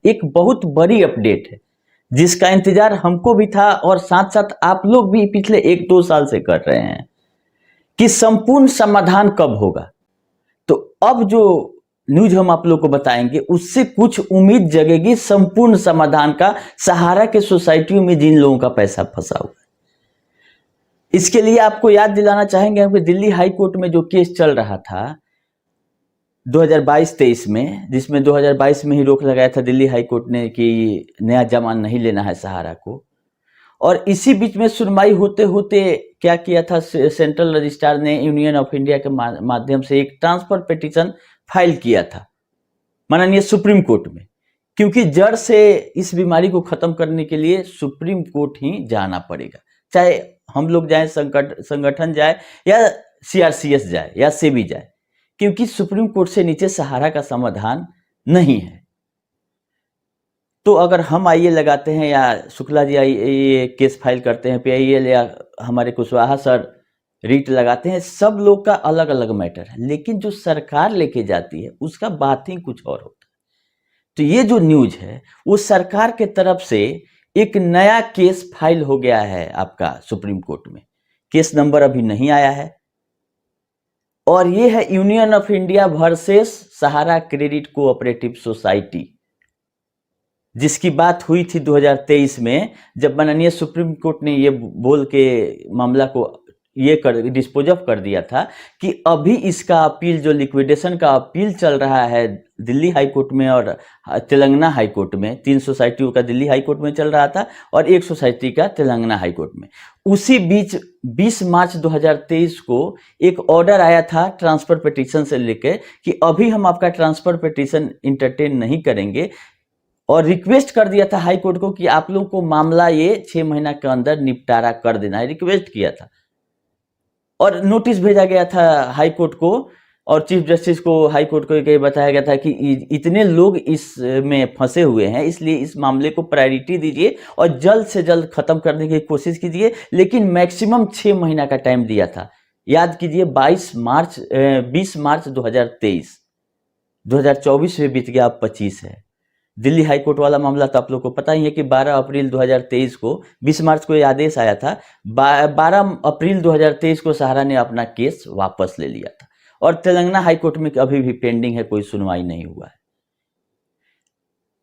एक बहुत बड़ी अपडेट है जिसका इंतजार हमको भी था और साथ साथ आप लोग भी पिछले 1-2 साल से कर रहे हैं कि संपूर्ण समाधान कब होगा। तो अब जो न्यूज हम आप लोग को बताएंगे उससे कुछ उम्मीद जगेगी संपूर्ण समाधान का, सहारा के सोसाइटियों में जिन लोगों का पैसा फंसा हुआ है। इसके लिए आपको याद दिलाना चाहेंगे कि दिल्ली हाई कोर्ट में जो केस चल रहा था 2022-23 में, जिसमें 2022 में ही रोक लगाया था दिल्ली हाई कोर्ट ने कि नया जमान नहीं लेना है सहारा को, और इसी बीच में सुनवाई होते होते क्या किया था, सेंट्रल रजिस्ट्रार ने यूनियन ऑफ इंडिया के माध्यम से एक ट्रांसफर पिटीशन फाइल किया था माननीय सुप्रीम कोर्ट में, क्योंकि जड़ से इस बीमारी को खत्म करने के लिए सुप्रीम कोर्ट ही जाना पड़ेगा, चाहे हम लोग जाए, संगठन जाए या सीआरसीएस जाए या सेबी जाए, क्योंकि सुप्रीम कोर्ट से नीचे सहारा का समाधान नहीं है। तो अगर हम आईए लगाते हैं या शुक्ला जी आईए केस फाइल करते हैं पीआईएल, या हमारे कुशवाहा सर रीट लगाते हैं, सब लोग का अलग अलग मैटर है, लेकिन जो सरकार लेके जाती है उसका बात ही कुछ और होता है। तो ये जो न्यूज है वो सरकार के तरफ से एक नया केस फाइल हो गया है आपका सुप्रीम कोर्ट में। केस नंबर अभी नहीं आया है और ये है union of India versus Sahara credit cooperative society, जिसकी बात हुई थी 2023 में, जब माननीय सुप्रीम कोर्ट ने ये बोल के मामला को डिस्पोज ऑफ कर दिया था कि अभी इसका अपील, जो लिक्विडेशन का अपील चल रहा है दिल्ली हाई कोर्ट में और तेलंगाना हाई कोर्ट में, 3 सोसाइटियों का दिल्ली हाई कोर्ट में चल रहा था और 1 सोसाइटी का तेलंगाना हाई कोर्ट में, उसी बीच 20 मार्च 2023 को एक ऑर्डर आया था ट्रांसफर पिटीशन से लेकर कि अभी हम आपका ट्रांसफर पिटीशन इंटरटेन नहीं करेंगे, और रिक्वेस्ट कर दिया था हाई कोर्ट को कि आप लोगों को मामला ये 6 महीना के अंदर निपटारा कर देना है, रिक्वेस्ट किया था। और नोटिस भेजा गया था हाई कोर्ट को और चीफ जस्टिस को, हाई कोर्ट को ये बताया गया था कि इतने लोग इसमें फंसे हुए हैं, इसलिए इस मामले को प्रायोरिटी दीजिए और जल्द से जल्द खत्म करने की कोशिश कीजिए, लेकिन मैक्सिमम 6 महीना का टाइम दिया था। याद कीजिए 20 मार्च 2023, 2024 में बीत गया, अब 25 है। दिल्ली हाई कोर्ट वाला मामला तो आप लोग को पता ही है कि 12 अप्रैल 2023 को, 20 मार्च को ये आदेश आया था, 12 अप्रैल 2023 को सहारा ने अपना केस वापस ले लिया था और तेलंगाना हाई कोर्ट में अभी भी पेंडिंग है, कोई सुनवाई नहीं हुआ है।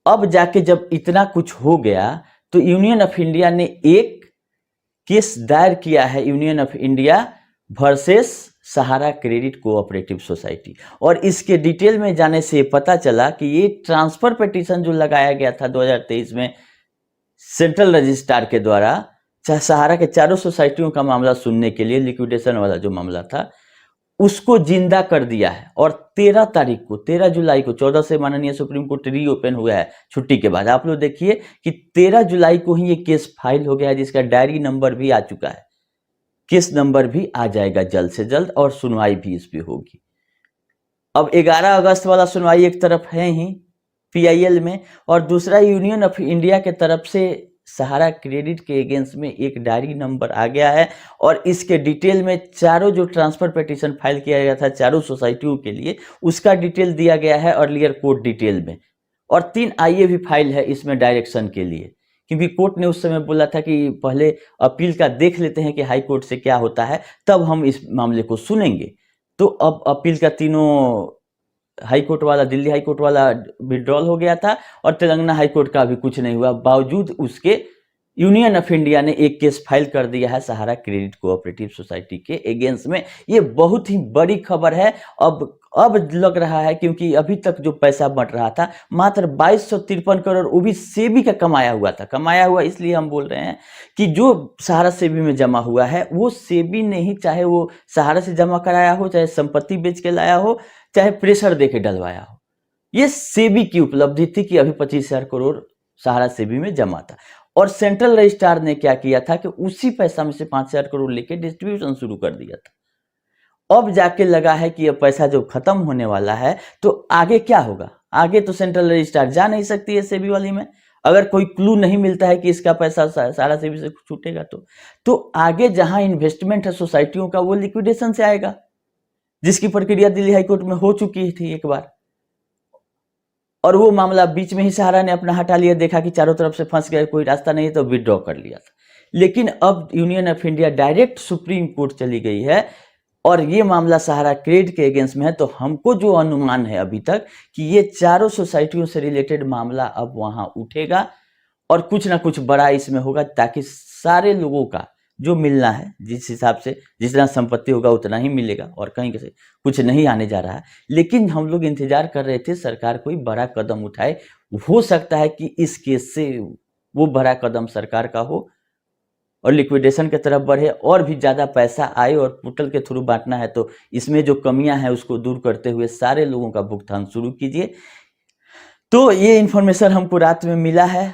अब जाके जब इतना कुछ हो गया तो यूनियन ऑफ इंडिया ने एक केस दायर किया है, union of India versus Sahara credit cooperative society, और इसके डिटेल में जाने से पता चला कि ये ट्रांसफर पिटीशन जो लगाया गया था 2023 में सेंट्रल रजिस्ट्रार के द्वारा सहारा के 4 सोसाइटियों का मामला सुनने के लिए, लिक्विडेशन वाला जो मामला था उसको जिंदा कर दिया है, और 13 जुलाई को 14 से माननीय सुप्रीम कोर्ट रीओपन हुआ है छुट्टी के बाद। आप लोग देखिए कि 13 जुलाई को ही ये केस फाइल हो गया है, जिसका डायरी नंबर भी आ चुका है, केस नंबर भी आ जाएगा जल्द से जल्द और सुनवाई भी इस पे होगी। अब 11 अगस्त वाला सुनवाई एक तरफ है ही पीआईएल में, और दूसरा यूनियन ऑफ इंडिया के तरफ से सहारा क्रेडिट के अगेंस्ट में एक डायरी नंबर आ गया है, और इसके डिटेल में चारों जो ट्रांसफर पिटीशन फाइल किया गया था 4 सोसाइटियों के लिए, उसका डिटेल दिया गया है अर्लियर कोर्ट डिटेल में, और 3 आईए भी फाइल है इसमें डायरेक्शन के लिए, क्योंकि कोर्ट ने उस समय बोला था कि पहले अपील का देख लेते हैं कि हाई कोर्ट से क्या होता है, तब हम इस मामले को सुनेंगे। तो अब अपील का तीनों, हाई कोर्ट वाला, दिल्ली हाई कोर्ट वाला विड्रॉल हो गया था और तेलंगाना हाई कोर्ट का भी कुछ नहीं हुआ, बावजूद उसके यूनियन ऑफ इंडिया ने एक केस फाइल कर दिया है सहारा क्रेडिट कोऑपरेटिव सोसाइटी के अगेंस्ट में। ये बहुत ही बड़ी खबर है। अब लग रहा है, क्योंकि अभी तक जो पैसा बंट रहा था मात्र 2253 करोड़, वो भी सेबी का कमाया हुआ था। कमाया हुआ इसलिए हम बोल रहे हैं कि जो सहारा सेबी में जमा हुआ है वो सेबी ने ही, चाहे वो सहारा से जमा कराया हो, चाहे संपत्ति बेच के लाया हो, चाहे प्रेशर दे के डलवाया हो, ये सेबी की उपलब्धि थी कि अभी 25,000 करोड़ सहारा सेबी में जमा था। और सेंट्रल रजिस्ट्रार ने क्या किया था कि उसी पैसा में से 5,000 करोड़ लेके डिस्ट्रीब्यूशन शुरू कर दिया था। अब जाके लगा है कि यह पैसा जो खत्म होने वाला है, तो आगे क्या होगा? आगे तो सेंट्रल रजिस्ट्रार जा नहीं सकती है सेबी वाली में, अगर कोई क्लू नहीं मिलता है कि इसका पैसा सारा सेबी से छूटेगा तो आगे जहां इन्वेस्टमेंट है सोसाइटियों का, वो लिक्विडेशन से आएगा। जिसकी प्रक्रिया दिल्ली हाईकोर्ट में हो चुकी थी एक बार, और वो मामला बीच में ही सहारा ने अपना हटा लिया, देखा कि चारों तरफ से फंस गए, कोई रास्ता नहीं है, तो विड्रॉ कर लिया था। लेकिन अब union of India direct supreme court चली गई है और ये मामला सहारा क्रेड के अगेंस्ट में है। तो हमको जो अनुमान है अभी तक कि ये चारों सोसाइटियों से रिलेटेड मामला अब वहां उठेगा और कुछ ना कुछ बड़ा इसमें होगा, ताकि सारे लोगों का जो मिलना है, जिस हिसाब से जितना संपत्ति होगा उतना ही मिलेगा, और कहीं से कुछ नहीं आने जा रहा है। लेकिन हम लोग इंतजार कर रहे थे सरकार कोई बड़ा कदम उठाए। हो सकता है कि इस केस से वो बड़ा कदम सरकार का हो और लिक्विडेशन की तरफ बढ़े और भी ज़्यादा पैसा आए, और पोर्टल के थ्रू बांटना है तो इसमें जो कमियां हैं उसको दूर करते हुए सारे लोगों का भुगतान शुरू कीजिए। तो ये इन्फॉर्मेशन हमको रात में मिला है।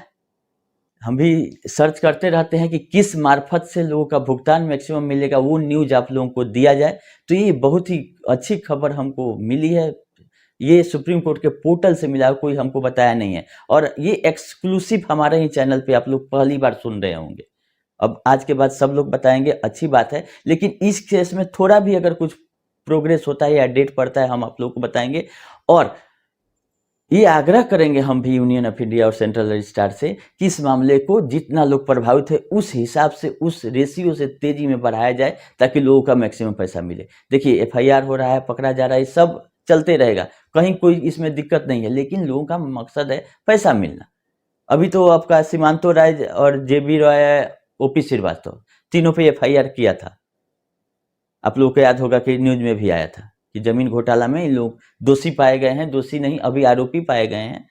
हम भी सर्च करते रहते हैं कि किस मार्फत से लोगों का भुगतान मैक्सिमम मिलेगा, वो न्यूज आप लोगों को दिया जाए। तो ये बहुत ही अच्छी खबर हमको मिली है, ये सुप्रीम कोर्ट के पोर्टल से मिला, कोई हमको बताया नहीं है, और ये एक्सक्लूसिव हमारे ही चैनल पे आप लोग पहली बार सुन रहे होंगे। अब आज के बाद सब लोग बताएंगे, अच्छी बात है, लेकिन इस केस में थोड़ा भी अगर कुछ प्रोग्रेस होता है या डेट पड़ता है हम आप लोग को बताएंगे। और ये आग्रह करेंगे हम भी यूनियन ऑफ इंडिया और सेंट्रल रजिस्ट्रार से कि इस मामले को जितना लोग प्रभावित है उस हिसाब से, उस रेशियो से तेजी में बढ़ाया जाए, ताकि लोगों का मैक्सिमम पैसा मिले। देखिए एफआईआर हो रहा है, पकड़ा जा रहा है, सब चलते रहेगा, कहीं कोई इसमें दिक्कत नहीं है, लेकिन लोगों का मकसद है पैसा मिलना। अभी तो आपका सीमांतो राय और जेबी रॉय, ओपी श्रीवास्तव, तीनों पे एफआईआर किया था। आप लोगों को याद होगा कि न्यूज में भी आया था कि जमीन घोटाला में इन लोग दोषी पाए गए हैं, दोषी नहीं अभी आरोपी पाए गए हैं,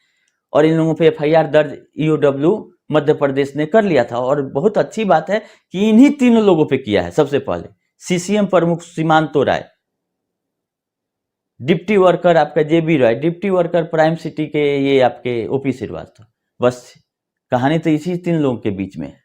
और इन लोगों पे एफआईआर दर्ज ईओडब्ल्यू मध्य प्रदेश ने कर लिया था। और बहुत अच्छी बात है कि इन्हीं तीनों लोगों पे किया है। सबसे पहले सीसीएम प्रमुख सीमांतो राय, डिप्टी वर्कर आपका JB Roy, deputy worker prime city के ये आपके ओपी श्रीवास्तव। बस कहानी तो इसी तीन लोगों के बीच में है।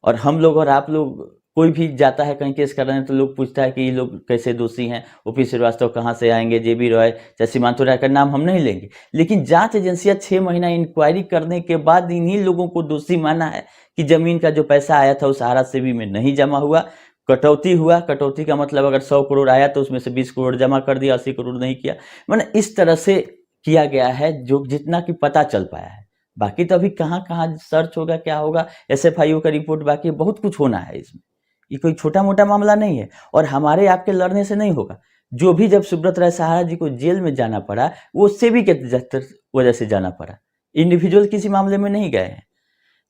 और हम लोग और आप लोग, कोई भी जाता है कहीं केस कराने तो लोग पूछता है कि ये लोग कैसे दोषी हैं, ओपी श्रीवास्तव कहाँ से आएंगे, जेबी रॉय चाहे सीमांतो राय का नाम हम नहीं लेंगे, लेकिन जांच एजेंसियां 6 महीना इंक्वायरी करने के बाद इन्हीं लोगों को दोषी माना है कि जमीन का जो पैसा आया था उस सहारा सेवी में नहीं जमा हुआ, कटौती हुआ। कटौती का मतलब अगर 100 करोड़ आया तो उसमें से 20 करोड़ जमा कर दिया, 80 करोड़ नहीं किया। मैंने इस तरह से किया गया है जो जितना कि पता चल पाया है। बाकी तो अभी कहाँ कहाँ सर्च होगा, क्या होगा, एसएफआईओ का रिपोर्ट बाकी, बहुत कुछ होना है इसमें। ये कोई छोटा मोटा मामला नहीं है, और हमारे आपके लड़ने से नहीं होगा। जो भी जब सुब्रत राय सहारा जी को जेल में जाना पड़ा वो सेबी के वजह से जाना पड़ा, इंडिविजुअल किसी मामले में नहीं गए हैं।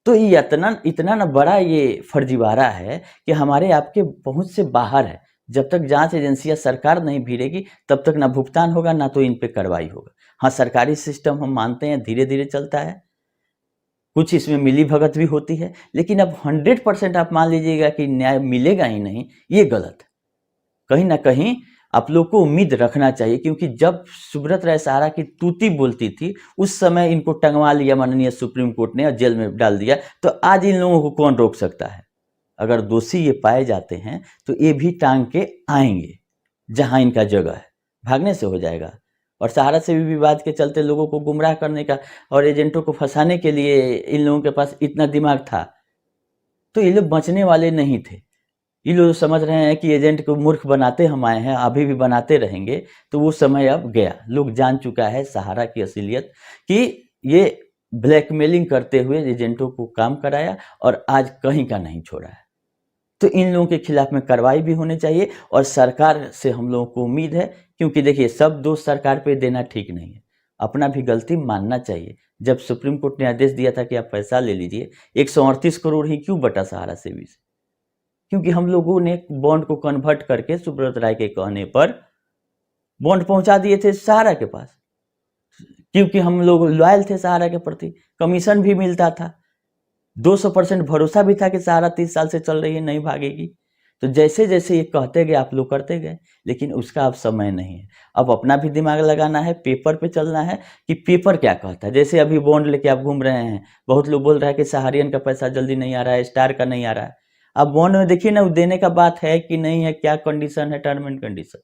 तो ये इतना ना बड़ा ये फर्जीवाड़ा है कि हमारे आपके पहुंच से बाहर है। जब तक जांच एजेंसियां, सरकार नहीं भिड़ेगी तब तक ना भुगतान होगा ना तो इन पे कार्रवाई होगा। हाँ, सरकारी सिस्टम हम मानते हैं धीरे धीरे चलता है, कुछ इसमें मिली भगत भी होती है, लेकिन अब 100% आप मान लीजिएगा कि न्याय मिलेगा ही नहीं, ये गलत है। कहीं ना कहीं आप लोग को उम्मीद रखना चाहिए, क्योंकि जब सुब्रत राय सहारा की तूती बोलती थी उस समय इनको टंगवा लिया माननीय सुप्रीम कोर्ट ने और जेल में डाल दिया। तो आज इन लोगों को कौन रोक सकता है? अगर दोषी ये पाए जाते हैं तो ये भी टांग के आएंगे जहां इनका जगह है, भागने से हो जाएगा। और सहारा से भी विवाद के चलते लोगों को गुमराह करने का और एजेंटों को फंसाने के लिए इन लोगों के पास इतना दिमाग था, तो ये लोग बचने वाले नहीं थे। ये लोग समझ रहे हैं कि एजेंट को मूर्ख बनाते हम आए हैं, अभी भी बनाते रहेंगे, तो वो समय अब गया। लोग जान चुका है सहारा की असलियत कि ये ब्लैकमेलिंग करते हुए एजेंटों को काम कराया और आज कहीं का नहीं छोड़ा है। तो इन लोगों के खिलाफ में कार्रवाई भी होनी चाहिए, और सरकार से हम लोगों को उम्मीद है, क्योंकि देखिए सब दोष सरकार पे देना ठीक नहीं है, अपना भी गलती मानना चाहिए। जब सुप्रीम कोर्ट ने आदेश दिया था कि आप पैसा ले लीजिए, 138 करोड़ ही क्यों बटा सहारा सेवी से? क्योंकि हम लोगों ने बॉन्ड को कन्वर्ट करके सुब्रत राय के कहने पर बॉन्ड पहुंचा दिए थे सहारा के पास, क्योंकि हम लोग लॉयल थे सहारा के प्रति, कमीशन भी मिलता था, 200% भरोसा भी था कि सहारा 30 साल से चल रही है, नहीं भागेगी। तो जैसे जैसे ये कहते गए आप लोग करते गए, लेकिन उसका अब समय नहीं है। अब अपना भी दिमाग लगाना है, पेपर पे चलना है कि पेपर क्या कहता है। जैसे अभी बॉन्ड लेके आप घूम रहे हैं, बहुत लोग बोल रहे हैं कि सहारियन का पैसा जल्दी नहीं आ रहा है, स्टार का नहीं आ रहा है। अब बॉन्ड में देखिए ना, देने का बात है कि नहीं है, क्या कंडीशन है, टर्म एंड कंडीशन,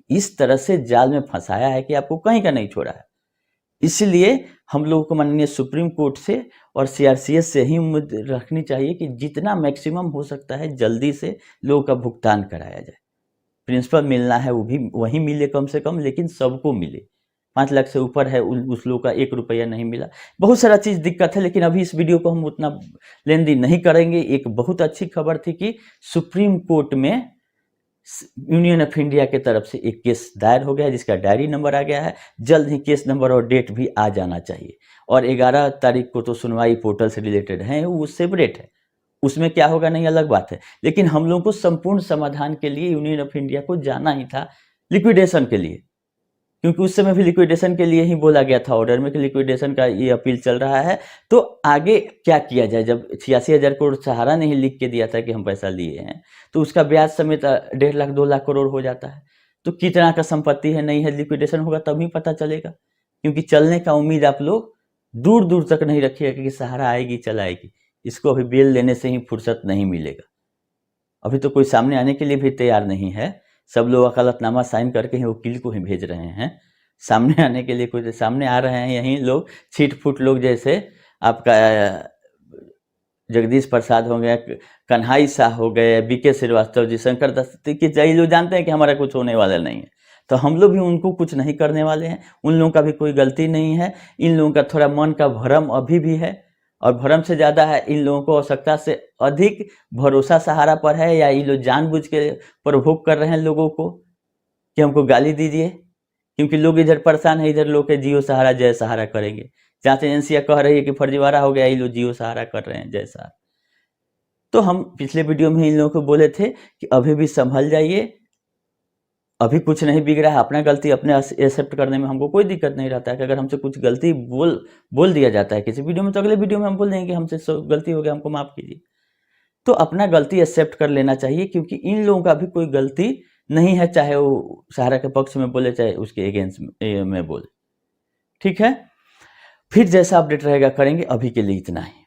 इस तरह से जाल में फंसाया है कि आपको कहीं का नहीं छोड़ा है। इसलिए हम लोगों को माननीय सुप्रीम कोर्ट से और सीआरसीएस से ही उम्मीद रखनी चाहिए कि जितना मैक्सिमम हो सकता है जल्दी से लोगों का भुगतान कराया जाए। प्रिंसिपल मिलना है वो भी वही मिले कम से कम, लेकिन सबको मिले। 5 लाख से ऊपर है उस लोग का 1 रुपया नहीं मिला। बहुत सारा चीज़ दिक्कत है, लेकिन अभी इस वीडियो को हम उतना लेन देन नहीं करेंगे। एक बहुत अच्छी खबर थी कि सुप्रीम कोर्ट में यूनियन ऑफ इंडिया के तरफ से एक केस दायर हो गया है, जिसका डायरी नंबर आ गया है। जल्द ही केस नंबर और डेट भी आ जाना चाहिए। और 11 तारीख को तो सुनवाई पोर्टल से रिलेटेड है, वो सेपरेट है, उसमें क्या होगा नहीं अलग बात है। लेकिन हम लोगों को संपूर्ण समाधान के लिए यूनियन ऑफ इंडिया को जाना ही था, लिक्विडेशन के लिए, क्योंकि उस समय भी लिक्विडेशन के लिए ही बोला गया था ऑर्डर में कि लिक्विडेशन का ये अपील चल रहा है। तो आगे क्या किया जाए, जब 86,000 करोड़ सहारा ने ही लिख के दिया था कि हम पैसा लिए हैं, तो उसका ब्याज समेत 1.5 लाख 2 लाख करोड़ हो जाता है। तो कितना का संपत्ति है नहीं है, लिक्विडेशन होगा तभी पता चलेगा। क्योंकि चलने का उम्मीद आप लोग दूर दूर तक नहीं रखिएगा कि सहारा आएगी चलाएगी। इसको अभी बेल लेने से ही फुर्सत नहीं मिलेगा। अभी तो कोई सामने आने के लिए भी तैयार नहीं है। सब लोग वकालतनामा साइन करके ही वकील को ही भेज रहे हैं। सामने आने के लिए कोई सामने आ रहे हैं यही लोग, छीट फूट लोग, जैसे आपका जगदीश प्रसाद हो गया, कन्हाई शाह हो गए, बीके श्रीवास्तव जी, शंकर दत्त की, ये लोग जानते हैं कि हमारा कुछ होने वाला नहीं है, तो हम लोग भी उनको कुछ नहीं करने वाले हैं। उन लोगों का भी कोई गलती नहीं है। इन लोगों का थोड़ा मन का भ्रम अभी भी है, और भ्रम से ज़्यादा है इन लोगों को आवश्यकता से अधिक भरोसा सहारा पर है, या ये लोग जानबूझ के प्रवोक कर रहे हैं लोगों को कि हमको गाली दीजिए, क्योंकि लोग इधर परेशान है, इधर लोग के जियो सहारा जय सहारा करेंगे। जहाँ से एजेंसियाँ कह रही है कि फर्जीवाड़ा हो गया, ये लोग जियो सहारा कर रहे हैं जय सहारा। तो हम पिछले वीडियो में इन लोगों को बोले थे कि अभी भी संभल जाइए, अभी कुछ नहीं बिग रहा है। अपना गलती अपने एक्सेप्ट करने में हमको कोई दिक्कत नहीं रहता है कि अगर हमसे कुछ गलती बोल दिया जाता है किसी वीडियो में, तो अगले वीडियो में हम बोल देंगे कि हमसे गलती हो गया, हमको माफ़ कीजिए। तो अपना गलती एक्सेप्ट कर लेना चाहिए, क्योंकि इन लोगों का भी कोई गलती नहीं है, चाहे वो सहारा के पक्ष में बोले चाहे उसके अगेंस्ट में बोले। ठीक है, फिर जैसा अपडेट रहेगा करेंगे। अभी के लिए इतना ही।